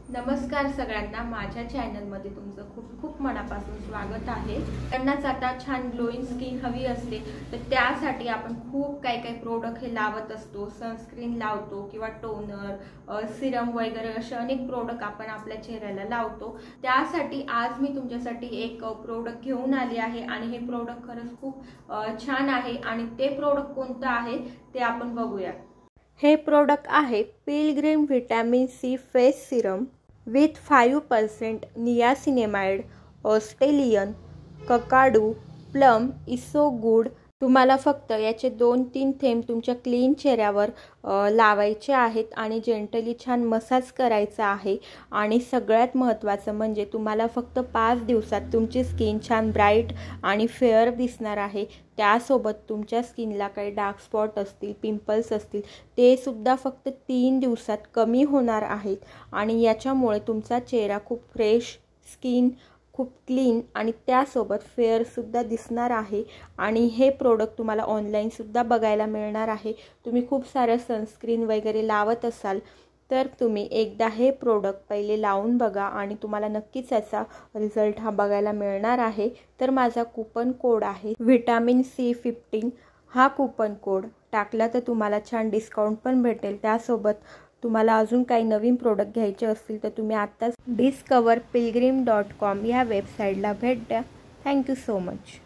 नमस्कार सगळ्यांना, माझ्या चॅनलमध्ये तुमचं खूप खूप मनापासून स्वागत आहे। त्यांनाच आता छान ग्लोइंग स्किन हवी असते तर त्यासाठी आपण खूप काही प्रोडक्ट हे लावत असतो। सनस्क्रीन लावतो किंवा टोनर, सिरम वगैरे असे अनेक प्रोडक्ट आपण आपल्या चेहऱ्याला लावतो। त्यासाठी आज मी तुमच्यासाठी एक प्रोडक्ट घेऊन आली आहे आणि हे प्रोडक्ट खरंच खूप छान आहे आणि ते प्रोडक्ट कोणतं आहे ते आपण बघूया। हे प्रोडक्ट आहे Pilgrim vitamin C face serum with 5% niacinamide, Australian, Kakadu, plum, is so good. तुम्हाला फक्त याचे 2-3 थेंब तुमच्या क्लीन चेहऱ्यावर लावायचे आहेत आणि जेंटली छान मसाज करायचा आहे। आणि सगळ्यात महत्त्वाचं म्हणजे तुम्हाला फक्त 5 दिवसात तुमची स्किन छान ब्राईट आणि फेअर दिसणार आहे। त्यासोबत तुमच्या स्किनला काही डार्क स्पॉट असतील, पिंपल्स असतील, ते सुद्धा फक्त 3 दिवसात कमी होणार आहेत आणि याच्यामुळे तुमचा चेहरा खूप फ्रेश, स्किन खूप क्लीन आणि त्यासोबत फेअर सुद्धा दिसणार आहे। आणि हे प्रोडक्ट तुम्हाला ऑनलाईन सुद्धा बघायला मिळणार आहे। तुम्ही खूप सारं सनस्क्रीन वगैरे लावत असाल तर तुम्ही एकदा हे प्रोडक्ट पहिले लावून बघा आणि तुम्हाला नक्कीच याचा रिझल्ट हा बघायला मिळणार आहे। तर माझा कूपन कोड आहे व्हिटॅमिन सी 15। हा कूपन कोड टाकला तर तुम्हाला छान डिस्काउंट पण भेटेल। त्यासोबत तुम्हाला अजून काही नवीन प्रोडक्ट घ्यायचे असतील तर तुम्ही आत्ताच discoverpilgrim.com या वेबसाईटला भेट द्या। Thank you so much.